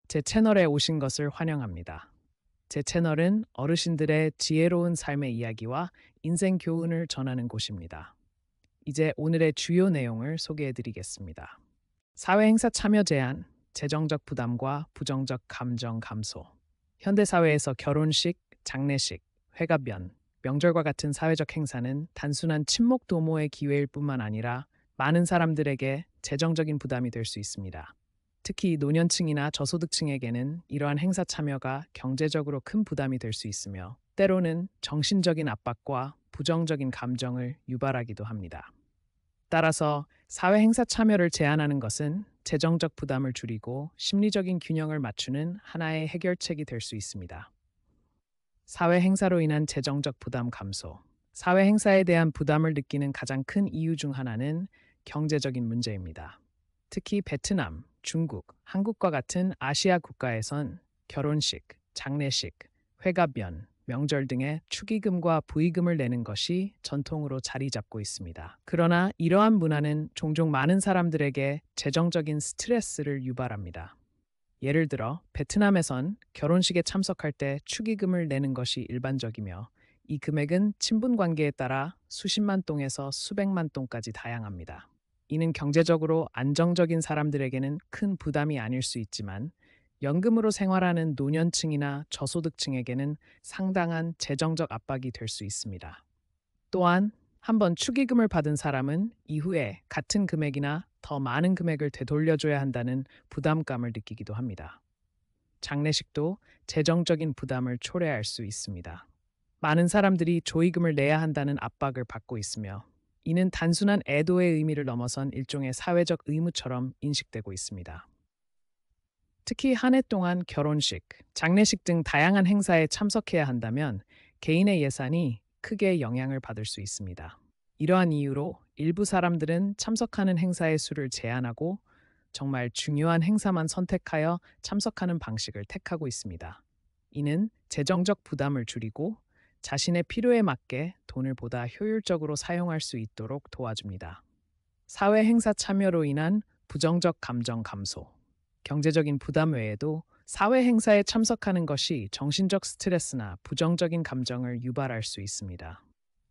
제 채널에 오신 것을 환영합니다. 제 채널은 어르신들의 지혜로운 삶의 이야기와 인생 교훈을 전하는 곳입니다. 이제 오늘의 주요 내용을 소개해 드리겠습니다. 사회 행사 참여 제한, 재정적 부담과 부정적 감정 감소. 현대 사회에서 결혼식, 장례식, 회갑연, 명절과 같은 사회적 행사는 단순한 친목 도모의 기회일 뿐만 아니라 많은 사람들에게 재정적인 부담이 될 수 있습니다. 특히 노년층이나 저소득층에게는 이러한 행사 참여가 경제적으로 큰 부담이 될 수 있으며 때로는 정신적인 압박과 부정적인 감정을 유발하기도 합니다. 따라서 사회 행사 참여를 제한하는 것은 재정적 부담을 줄이고 심리적인 균형을 맞추는 하나의 해결책이 될 수 있습니다. 사회 행사로 인한 재정적 부담 감소. 사회 행사에 대한 부담을 느끼는 가장 큰 이유 중 하나는 경제적인 문제입니다. 특히 베트남, 중국, 한국과 같은 아시아 국가에선 결혼식, 장례식, 회갑연, 명절 등의 축의금과 부의금을 내는 것이 전통으로 자리 잡고 있습니다. 그러나 이러한 문화는 종종 많은 사람들에게 재정적인 스트레스를 유발합니다. 예를 들어 베트남에선 결혼식에 참석할 때 축의금을 내는 것이 일반적이며 이 금액은 친분 관계에 따라 수십만 동에서 수백만 동까지 다양합니다. 이는 경제적으로 안정적인 사람들에게는 큰 부담이 아닐 수 있지만 연금으로 생활하는 노년층이나 저소득층에게는 상당한 재정적 압박이 될 수 있습니다. 또한 한번 축의금을 받은 사람은 이후에 같은 금액이나 더 많은 금액을 되돌려줘야 한다는 부담감을 느끼기도 합니다. 장례식도 재정적인 부담을 초래할 수 있습니다. 많은 사람들이 조의금을 내야 한다는 압박을 받고 있으며 이는 단순한 애도의 의미를 넘어선 일종의 사회적 의무처럼 인식되고 있습니다. 특히 한 해 동안 결혼식, 장례식 등 다양한 행사에 참석해야 한다면 개인의 예산이 크게 영향을 받을 수 있습니다. 이러한 이유로 일부 사람들은 참석하는 행사의 수를 제한하고 정말 중요한 행사만 선택하여 참석하는 방식을 택하고 있습니다. 이는 재정적 부담을 줄이고 자신의 필요에 맞게 돈을 보다 효율적으로 사용할 수 있도록 도와줍니다. 사회 행사 참여로 인한 부정적 감정 감소. 경제적인 부담 외에도 사회 행사에 참석하는 것이 정신적 스트레스나 부정적인 감정을 유발할 수 있습니다.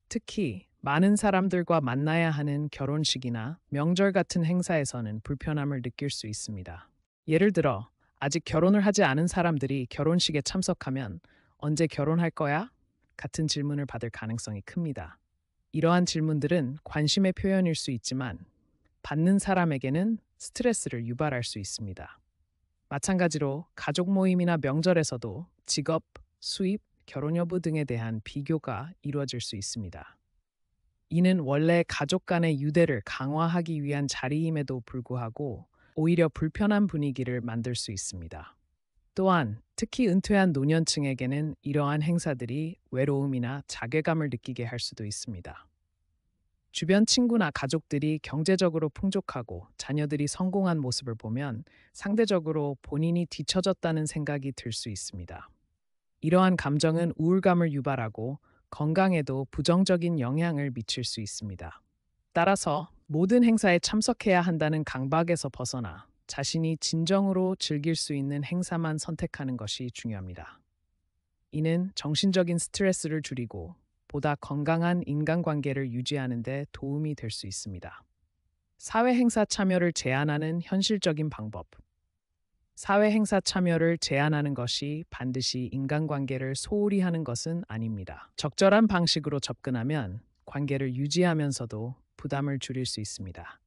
특히 많은 사람들과 만나야 하는 결혼식이나 명절 같은 행사에서는 불편함을 느낄 수 있습니다. 예를 들어, 아직 결혼을 하지 않은 사람들이 결혼식에 참석하면 언제 결혼할 거야? 같은 질문을 받을 가능성이 큽니다. 이러한 질문들은 관심의 표현일 수 있지만 받는 사람에게는 스트레스를 유발할 수 있습니다. 마찬가지로 가족 모임이나 명절에서도 직업, 수입, 결혼 여부 등에 대한 비교가 이루어질 수 있습니다. 이는 원래 가족 간의 유대를 강화하기 위한 자리임에도 불구하고 오히려 불편한 분위기를 만들 수 있습니다. 또한 특히 은퇴한 노년층에게는 이러한 행사들이 외로움이나 자괴감을 느끼게 할 수도 있습니다. 주변 친구나 가족들이 경제적으로 풍족하고 자녀들이 성공한 모습을 보면 상대적으로 본인이 뒤처졌다는 생각이 들 수 있습니다. 이러한 감정은 우울감을 유발하고 건강에도 부정적인 영향을 미칠 수 있습니다. 따라서 모든 행사에 참석해야 한다는 강박에서 벗어나 자신이 진정으로 즐길 수 있는 행사만 선택하는 것이 중요합니다. 이는 정신적인 스트레스를 줄이고 보다 건강한 인간관계를 유지하는 데 도움이 될 수 있습니다. 사회 행사 참여를 제한하는 현실적인 방법. 사회 행사 참여를 제한하는 것이 반드시 인간관계를 소홀히 하는 것은 아닙니다. 적절한 방식으로 접근하면 관계를 유지하면서도 부담을 줄일 수 있습니다.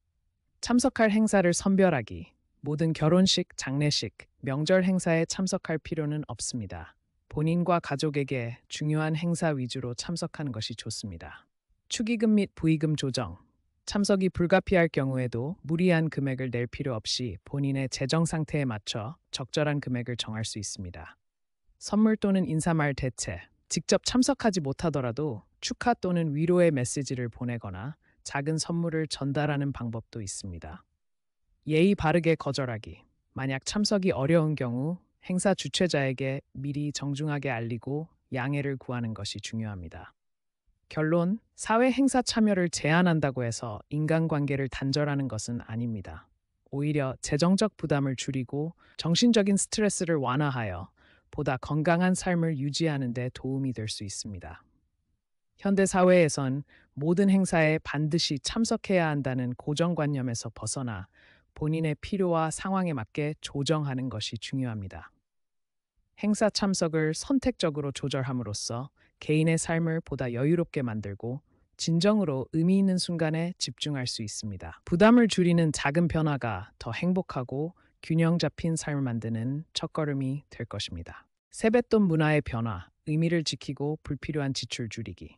참석할 행사를 선별하기. 모든 결혼식, 장례식, 명절 행사에 참석할 필요는 없습니다. 본인과 가족에게 중요한 행사 위주로 참석하는 것이 좋습니다. 축의금 및 부의금 조정. 참석이 불가피할 경우에도 무리한 금액을 낼 필요 없이 본인의 재정 상태에 맞춰 적절한 금액을 정할 수 있습니다. 선물 또는 인사말 대체. 직접 참석하지 못하더라도 축하 또는 위로의 메시지를 보내거나 작은 선물을 전달하는 방법도 있습니다. 예의 바르게 거절하기. 만약 참석이 어려운 경우 행사 주최자에게 미리 정중하게 알리고 양해를 구하는 것이 중요합니다. 결론, 사회 행사 참여를 제한한다고 해서 인간관계를 단절하는 것은 아닙니다. 오히려 재정적 부담을 줄이고 정신적인 스트레스를 완화하여 보다 건강한 삶을 유지하는 데 도움이 될 수 있습니다. 현대 사회에선 모든 행사에 반드시 참석해야 한다는 고정관념에서 벗어나 본인의 필요와 상황에 맞게 조정하는 것이 중요합니다. 행사 참석을 선택적으로 조절함으로써 개인의 삶을 보다 여유롭게 만들고 진정으로 의미 있는 순간에 집중할 수 있습니다. 부담을 줄이는 작은 변화가 더 행복하고 균형 잡힌 삶을 만드는 첫걸음이 될 것입니다. 세뱃돈 문화의 변화, 의미를 지키고 불필요한 지출 줄이기.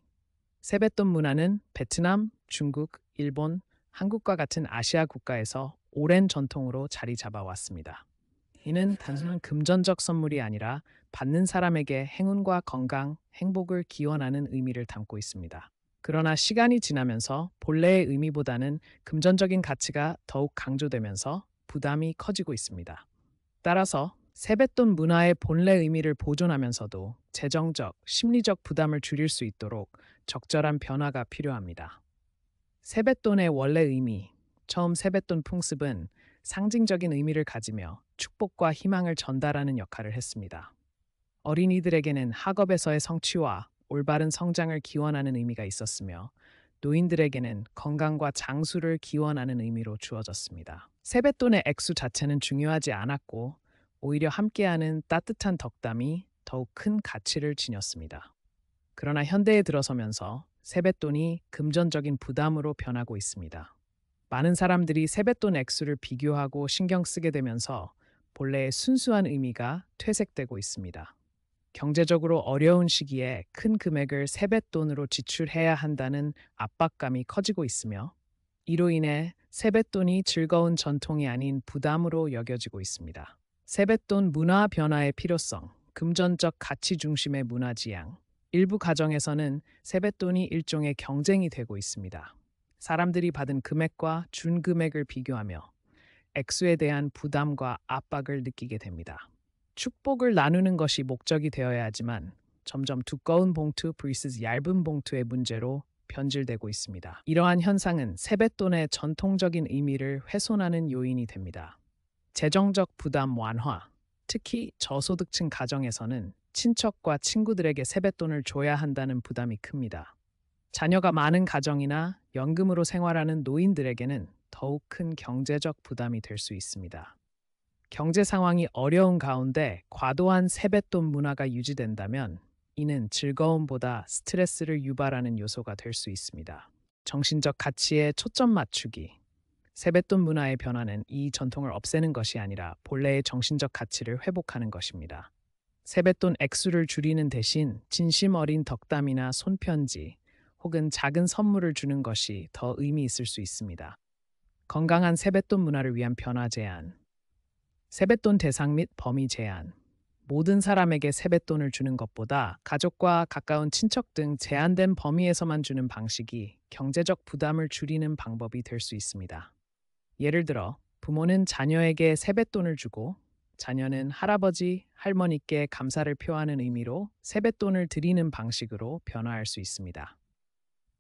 세뱃돈 문화는 베트남, 중국, 일본, 한국과 같은 아시아 국가에서 오랜 전통으로 자리 잡아왔습니다. 이는 단순한 금전적 선물이 아니라 받는 사람에게 행운과 건강, 행복을 기원하는 의미를 담고 있습니다. 그러나 시간이 지나면서 본래의 의미보다는 금전적인 가치가 더욱 강조되면서 부담이 커지고 있습니다. 따라서 세뱃돈 문화의 본래 의미를 보존하면서도 재정적, 심리적 부담을 줄일 수 있도록 적절한 변화가 필요합니다. 세뱃돈의 원래 의미, 처음 세뱃돈 풍습은 상징적인 의미를 가지며 축복과 희망을 전달하는 역할을 했습니다. 어린이들에게는 학업에서의 성취와 올바른 성장을 기원하는 의미가 있었으며 노인들에게는 건강과 장수를 기원하는 의미로 주어졌습니다. 세뱃돈의 액수 자체는 중요하지 않았고 오히려 함께하는 따뜻한 덕담이 더욱 큰 가치를 지녔습니다. 그러나 현대에 들어서면서 세뱃돈이 금전적인 부담으로 변하고 있습니다. 많은 사람들이 세뱃돈 액수를 비교하고 신경 쓰게 되면서 본래의 순수한 의미가 퇴색되고 있습니다. 경제적으로 어려운 시기에 큰 금액을 세뱃돈으로 지출해야 한다는 압박감이 커지고 있으며 이로 인해 세뱃돈이 즐거운 전통이 아닌 부담으로 여겨지고 있습니다. 세뱃돈 문화 변화의 필요성, 금전적 가치 중심의 문화 지향. 일부 가정에서는 세뱃돈이 일종의 경쟁이 되고 있습니다. 사람들이 받은 금액과 준 금액을 비교하며 액수에 대한 부담과 압박을 느끼게 됩니다. 축복을 나누는 것이 목적이 되어야 하지만 점점 두꺼운 봉투 vs 얇은 봉투의 문제로 변질되고 있습니다. 이러한 현상은 세뱃돈의 전통적인 의미를 훼손하는 요인이 됩니다. 재정적 부담 완화, 특히 저소득층 가정에서는 친척과 친구들에게 세뱃돈을 줘야 한다는 부담이 큽니다. 자녀가 많은 가정이나 연금으로 생활하는 노인들에게는 더욱 큰 경제적 부담이 될 수 있습니다. 경제 상황이 어려운 가운데 과도한 세뱃돈 문화가 유지된다면 이는 즐거움보다 스트레스를 유발하는 요소가 될 수 있습니다. 정신적 가치에 초점 맞추기. 세뱃돈 문화의 변화는 이 전통을 없애는 것이 아니라 본래의 정신적 가치를 회복하는 것입니다. 세뱃돈 액수를 줄이는 대신 진심 어린 덕담이나 손편지 혹은 작은 선물을 주는 것이 더 의미 있을 수 있습니다. 건강한 세뱃돈 문화를 위한 변화 제안. 세뱃돈 대상 및 범위 제한. 모든 사람에게 세뱃돈을 주는 것보다 가족과 가까운 친척 등 제한된 범위에서만 주는 방식이 경제적 부담을 줄이는 방법이 될 수 있습니다. 예를 들어 부모는 자녀에게 세뱃돈을 주고 자녀는 할아버지, 할머니께 감사를 표하는 의미로 세뱃돈을 드리는 방식으로 변화할 수 있습니다.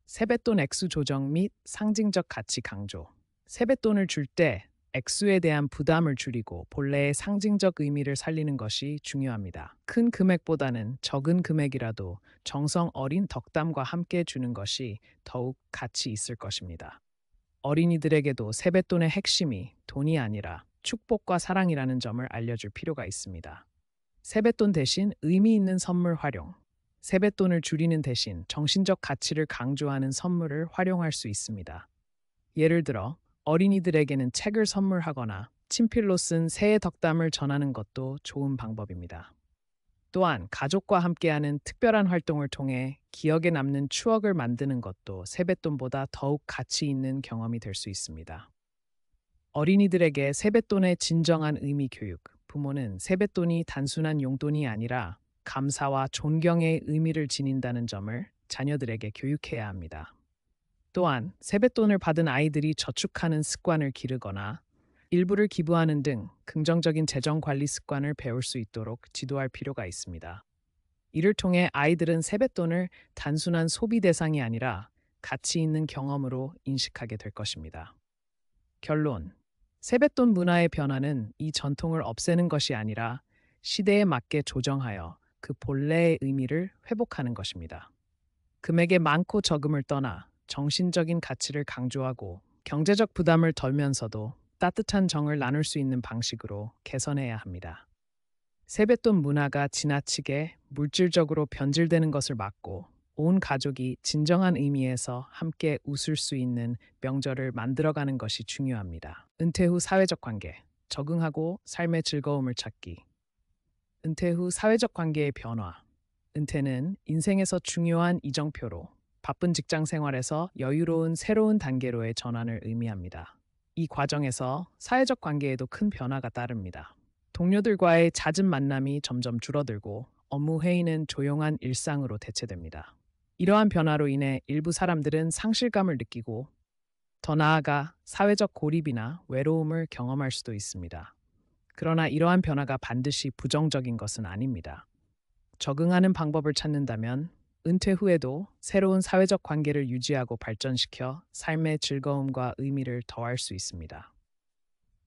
세뱃돈 액수 조정 및 상징적 가치 강조. 세뱃돈을 줄 때 액수에 대한 부담을 줄이고 본래의 상징적 의미를 살리는 것이 중요합니다. 큰 금액보다는 적은 금액이라도 정성 어린 덕담과 함께 주는 것이 더욱 가치 있을 것입니다. 어린이들에게도 세뱃돈의 핵심이 돈이 아니라 축복과 사랑이라는 점을 알려줄 필요가 있습니다. 세뱃돈 대신 의미 있는 선물 활용. 세뱃돈을 줄이는 대신 정신적 가치를 강조하는 선물을 활용할 수 있습니다. 예를 들어 어린이들에게는 책을 선물하거나 친필로 쓴 새해 덕담을 전하는 것도 좋은 방법입니다. 또한 가족과 함께하는 특별한 활동을 통해 기억에 남는 추억을 만드는 것도 세뱃돈보다 더욱 가치 있는 경험이 될 수 있습니다. 어린이들에게 세뱃돈의 진정한 의미 교육. 부모는 세뱃돈이 단순한 용돈이 아니라 감사와 존경의 의미를 지닌다는 점을 자녀들에게 교육해야 합니다. 또한 세뱃돈을 받은 아이들이 저축하는 습관을 기르거나 일부를 기부하는 등 긍정적인 재정 관리 습관을 배울 수 있도록 지도할 필요가 있습니다. 이를 통해 아이들은 세뱃돈을 단순한 소비 대상이 아니라 가치 있는 경험으로 인식하게 될 것입니다. 결론. 세뱃돈 문화의 변화는 이 전통을 없애는 것이 아니라 시대에 맞게 조정하여 그 본래의 의미를 회복하는 것입니다. 금액의 많고 적음을 떠나 정신적인 가치를 강조하고 경제적 부담을 덜면서도 따뜻한 정을 나눌 수 있는 방식으로 개선해야 합니다. 세뱃돈 문화가 지나치게 물질적으로 변질되는 것을 막고 온 가족이 진정한 의미에서 함께 웃을 수 있는 명절을 만들어가는 것이 중요합니다. 은퇴 후 사회적 관계, 적응하고 삶의 즐거움을 찾기. 은퇴 후 사회적 관계의 변화. 은퇴는 인생에서 중요한 이정표로 바쁜 직장 생활에서 여유로운 새로운 단계로의 전환을 의미합니다. 이 과정에서 사회적 관계에도 큰 변화가 따릅니다. 동료들과의 잦은 만남이 점점 줄어들고 업무 회의는 조용한 일상으로 대체됩니다. 이러한 변화로 인해 일부 사람들은 상실감을 느끼고 더 나아가 사회적 고립이나 외로움을 경험할 수도 있습니다. 그러나 이러한 변화가 반드시 부정적인 것은 아닙니다. 적응하는 방법을 찾는다면 은퇴 후에도 새로운 사회적 관계를 유지하고 발전시켜 삶의 즐거움과 의미를 더할 수 있습니다.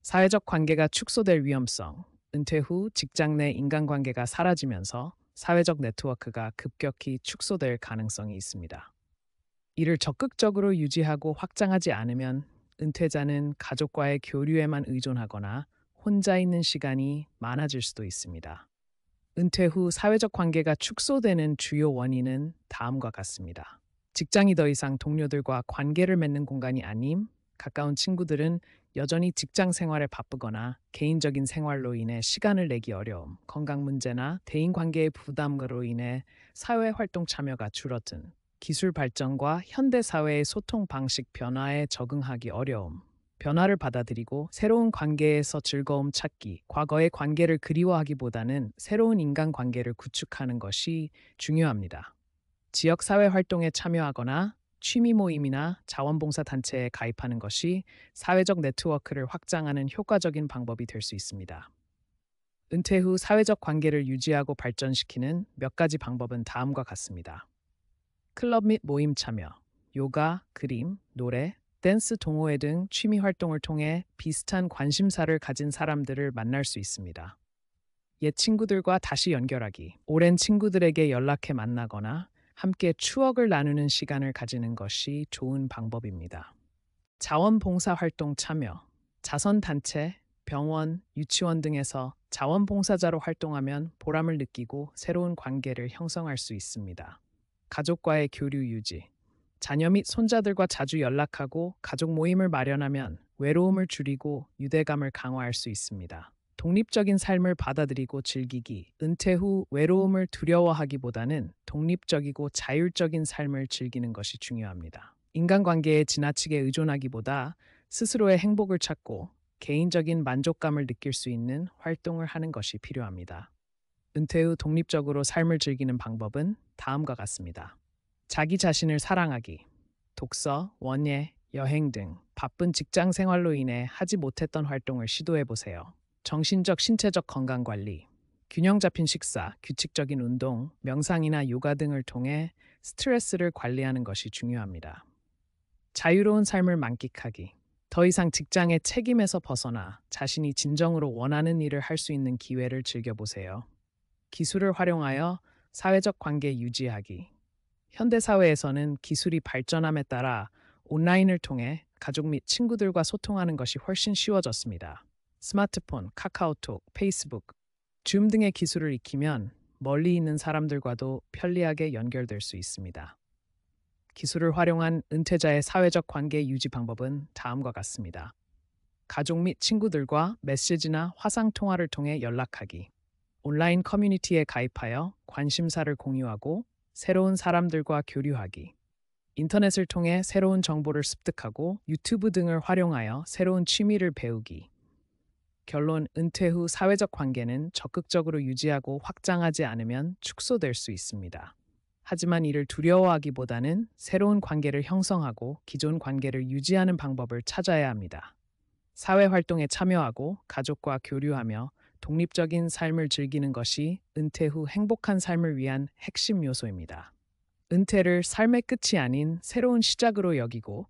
사회적 관계가 축소될 위험성. 은퇴 후 직장 내 인간관계가 사라지면서 사회적 네트워크가 급격히 축소될 가능성이 있습니다. 이를 적극적으로 유지하고 확장하지 않으면 은퇴자는 가족과의 교류에만 의존하거나 혼자 있는 시간이 많아질 수도 있습니다. 은퇴 후 사회적 관계가 축소되는 주요 원인은 다음과 같습니다. 직장이 더 이상 동료들과 관계를 맺는 공간이 아님, 가까운 친구들은 여전히 직장 생활에 바쁘거나 개인적인 생활로 인해 시간을 내기 어려움, 건강 문제나 대인 관계의 부담으로 인해 사회 활동 참여가 줄어든, 기술 발전과 현대 사회의 소통 방식 변화에 적응하기 어려움, 변화를 받아들이고 새로운 관계에서 즐거움 찾기, 과거의 관계를 그리워하기보다는 새로운 인간 관계를 구축하는 것이 중요합니다. 지역 사회 활동에 참여하거나 취미 모임이나 자원봉사 단체에 가입하는 것이 사회적 네트워크를 확장하는 효과적인 방법이 될 수 있습니다. 은퇴 후 사회적 관계를 유지하고 발전시키는 몇 가지 방법은 다음과 같습니다. 클럽 및 모임 참여, 요가, 그림, 노래, 댄스 동호회 등 취미 활동을 통해 비슷한 관심사를 가진 사람들을 만날 수 있습니다. 옛 친구들과 다시 연결하기, 오랜 친구들에게 연락해 만나거나 함께 추억을 나누는 시간을 가지는 것이 좋은 방법입니다. 자원봉사 활동 참여, 자선단체, 병원, 유치원 등에서 자원봉사자로 활동하면 보람을 느끼고 새로운 관계를 형성할 수 있습니다. 가족과의 교류 유지, 자녀 및 손자들과 자주 연락하고 가족 모임을 마련하면 외로움을 줄이고 유대감을 강화할 수 있습니다. 독립적인 삶을 받아들이고 즐기기, 은퇴 후 외로움을 두려워하기보다는 독립적이고 자율적인 삶을 즐기는 것이 중요합니다. 인간관계에 지나치게 의존하기보다 스스로의 행복을 찾고 개인적인 만족감을 느낄 수 있는 활동을 하는 것이 필요합니다. 은퇴 후 독립적으로 삶을 즐기는 방법은 다음과 같습니다. 자기 자신을 사랑하기, 독서, 원예, 여행 등 바쁜 직장 생활로 인해 하지 못했던 활동을 시도해 보세요. 정신적, 신체적 건강 관리, 균형 잡힌 식사, 규칙적인 운동, 명상이나 요가 등을 통해 스트레스를 관리하는 것이 중요합니다. 자유로운 삶을 만끽하기, 더 이상 직장의 책임에서 벗어나 자신이 진정으로 원하는 일을 할 수 있는 기회를 즐겨보세요. 기술을 활용하여 사회적 관계 유지하기. 현대 사회에서는 기술이 발전함에 따라 온라인을 통해 가족 및 친구들과 소통하는 것이 훨씬 쉬워졌습니다. 스마트폰, 카카오톡, 페이스북, 줌 등의 기술을 익히면 멀리 있는 사람들과도 편리하게 연결될 수 있습니다. 기술을 활용한 은퇴자의 사회적 관계 유지 방법은 다음과 같습니다. 가족 및 친구들과 메시지나 화상 통화를 통해 연락하기. 온라인 커뮤니티에 가입하여 관심사를 공유하고 새로운 사람들과 교류하기. 인터넷을 통해 새로운 정보를 습득하고 유튜브 등을 활용하여 새로운 취미를 배우기. 결론, 은퇴 후 사회적 관계는 적극적으로 유지하고 확장하지 않으면 축소될 수 있습니다. 하지만 이를 두려워하기보다는 새로운 관계를 형성하고 기존 관계를 유지하는 방법을 찾아야 합니다. 사회 활동에 참여하고 가족과 교류하며 독립적인 삶을 즐기는 것이 은퇴 후 행복한 삶을 위한 핵심 요소입니다. 은퇴를 삶의 끝이 아닌 새로운 시작으로 여기고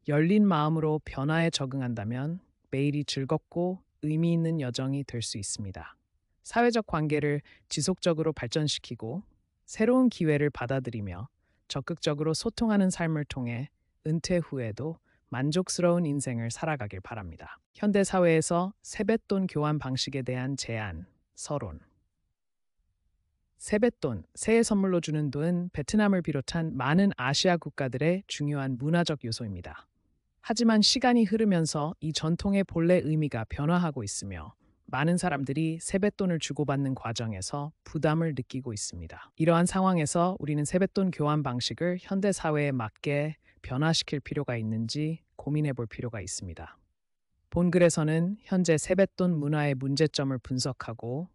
열린 마음으로 변화에 적응한다면 매일이 즐겁고 의미 있는 여정이 될 수 있습니다. 사회적 관계를 지속적으로 발전시키고 새로운 기회를 받아들이며 적극적으로 소통하는 삶을 통해 은퇴 후에도 만족스러운 인생을 살아가길 바랍니다. 현대 사회에서 세뱃돈 교환 방식에 대한 제안, 서론. 세뱃돈, 새해 선물로 주는 돈은 베트남을 비롯한 많은 아시아 국가들의 중요한 문화적 요소입니다. 하지만 시간이 흐르면서 이 전통의 본래 의미가 변화하고 있으며 많은 사람들이 세뱃돈을 주고받는 과정에서 부담을 느끼고 있습니다. 이러한 상황에서 우리는 세뱃돈 교환 방식을 현대 사회에 맞게 변화시킬 필요가 있는지 고민해 볼 필요가 있습니다. 본 글에서는 현재 세뱃돈 문화의 문제점을 분석하고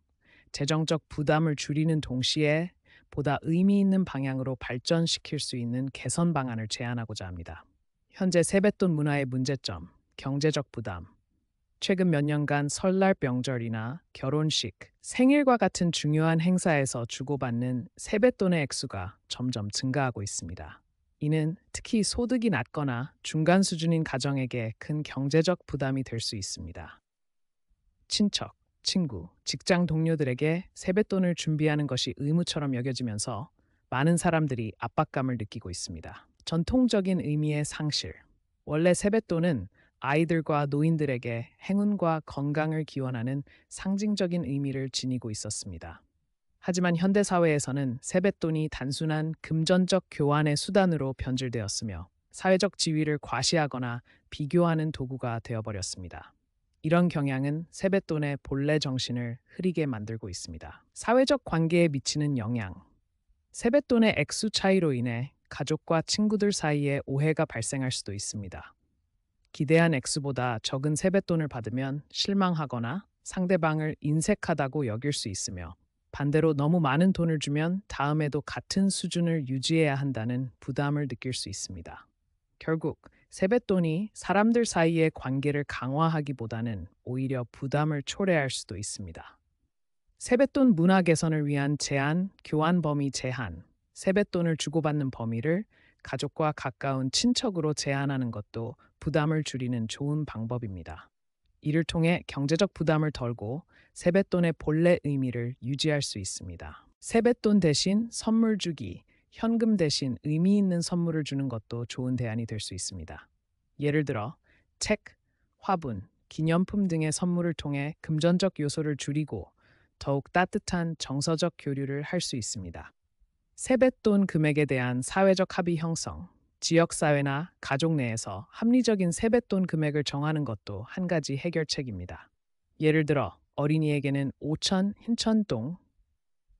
재정적 부담을 줄이는 동시에 보다 의미 있는 방향으로 발전시킬 수 있는 개선 방안을 제안하고자 합니다. 현재 세뱃돈 문화의 문제점, 경제적 부담. 최근 몇 년간 설날 명절이나 결혼식, 생일과 같은 중요한 행사에서 주고받는 세뱃돈의 액수가 점점 증가하고 있습니다. 이는 특히 소득이 낮거나 중간 수준인 가정에게 큰 경제적 부담이 될 수 있습니다. 친척, 친구, 직장 동료들에게 세뱃돈을 준비하는 것이 의무처럼 여겨지면서 많은 사람들이 압박감을 느끼고 있습니다. 전통적인 의미의 상실. 원래 세뱃돈은 아이들과 노인들에게 행운과 건강을 기원하는 상징적인 의미를 지니고 있었습니다. 하지만 현대 사회에서는 세뱃돈이 단순한 금전적 교환의 수단으로 변질되었으며 사회적 지위를 과시하거나 비교하는 도구가 되어버렸습니다. 이런 경향은 세뱃돈의 본래 정신을 흐리게 만들고 있습니다. 사회적 관계에 미치는 영향. 세뱃돈의 액수 차이로 인해 가족과 친구들 사이에 오해가 발생할 수도 있습니다. 기대한 액수보다 적은 세뱃돈을 받으면 실망하거나 상대방을 인색하다고 여길 수 있으며 반대로 너무 많은 돈을 주면 다음에도 같은 수준을 유지해야 한다는 부담을 느낄 수 있습니다. 결국 세뱃돈이 사람들 사이의 관계를 강화하기보다는 오히려 부담을 초래할 수도 있습니다. 세뱃돈 문화 개선을 위한 제한, 교환 범위 제한. 세뱃돈을 주고받는 범위를 가족과 가까운 친척으로 제한하는 것도 부담을 줄이는 좋은 방법입니다. 이를 통해 경제적 부담을 덜고 세뱃돈의 본래 의미를 유지할 수 있습니다. 세뱃돈 대신 선물 주기, 현금 대신 의미 있는 선물을 주는 것도 좋은 대안이 될 수 있습니다. 예를 들어 책, 화분, 기념품 등의 선물을 통해 금전적 요소를 줄이고 더욱 따뜻한 정서적 교류를 할 수 있습니다. 세뱃돈 금액에 대한 사회적 합의 형성. 지역사회나 가족 내에서 합리적인 세뱃돈 금액을 정하는 것도 한 가지 해결책입니다. 예를 들어 어린이에게는 5천 흰천동,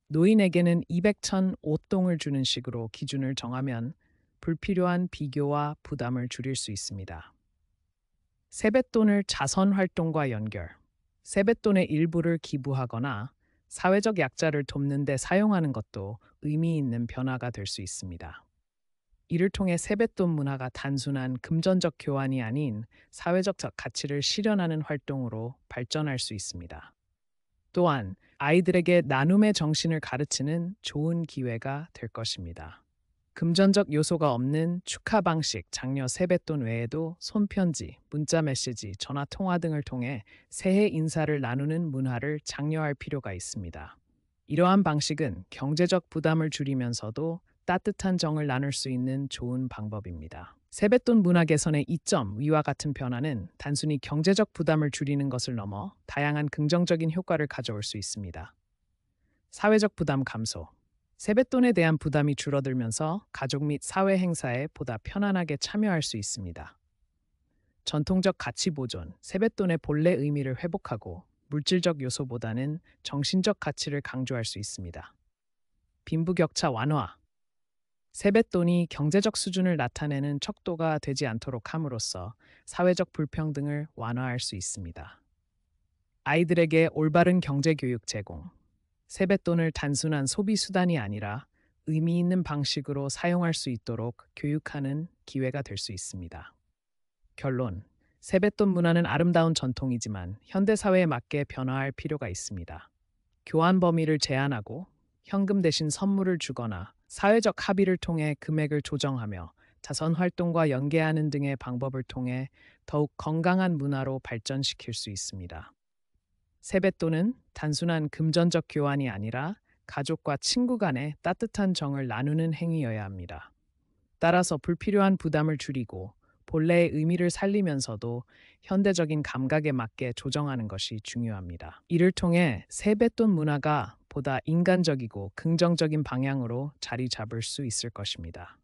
노인에게는 200천 옷동을 주는 식으로 기준을 정하면 불필요한 비교와 부담을 줄일 수 있습니다. 세뱃돈을 자선 활동과 연결. 세뱃돈의 일부를 기부하거나 사회적 약자를 돕는 데 사용하는 것도 의미 있는 변화가 될 수 있습니다. 이를 통해 세뱃돈 문화가 단순한 금전적 교환이 아닌 사회적 가치를 실현하는 활동으로 발전할 수 있습니다. 또한 아이들에게 나눔의 정신을 가르치는 좋은 기회가 될 것입니다. 금전적 요소가 없는 축하 방식, 장려 세뱃돈 외에도 손편지, 문자 메시지, 전화 통화 등을 통해 새해 인사를 나누는 문화를 장려할 필요가 있습니다. 이러한 방식은 경제적 부담을 줄이면서도 따뜻한 정을 나눌 수 있는 좋은 방법입니다. 세뱃돈 문화 개선의 이점, 위와 같은 변화는 단순히 경제적 부담을 줄이는 것을 넘어 다양한 긍정적인 효과를 가져올 수 있습니다. 사회적 부담 감소. 세뱃돈에 대한 부담이 줄어들면서 가족 및 사회 행사에 보다 편안하게 참여할 수 있습니다. 전통적 가치 보존, 세뱃돈의 본래 의미를 회복하고 물질적 요소보다는 정신적 가치를 강조할 수 있습니다. 빈부격차 완화. 세뱃돈이 경제적 수준을 나타내는 척도가 되지 않도록 함으로써 사회적 불평등을 완화할 수 있습니다. 아이들에게 올바른 경제 교육 제공. 세뱃돈을 단순한 소비 수단이 아니라 의미 있는 방식으로 사용할 수 있도록 교육하는 기회가 될 수 있습니다. 결론. 세뱃돈 문화는 아름다운 전통이지만 현대 사회에 맞게 변화할 필요가 있습니다. 교환 범위를 제한하고 현금 대신 선물을 주거나 사회적 합의를 통해 금액을 조정하며 자선 활동과 연계하는 등의 방법을 통해 더욱 건강한 문화로 발전시킬 수 있습니다. 세뱃돈은 단순한 금전적 교환이 아니라 가족과 친구 간의 따뜻한 정을 나누는 행위여야 합니다. 따라서 불필요한 부담을 줄이고 본래의 의미를 살리면서도 현대적인 감각에 맞게 조정하는 것이 중요합니다. 이를 통해 세뱃돈 문화가 보다 인간적이고 긍정적인 방향으로 자리 잡을 수 있을 것입니다.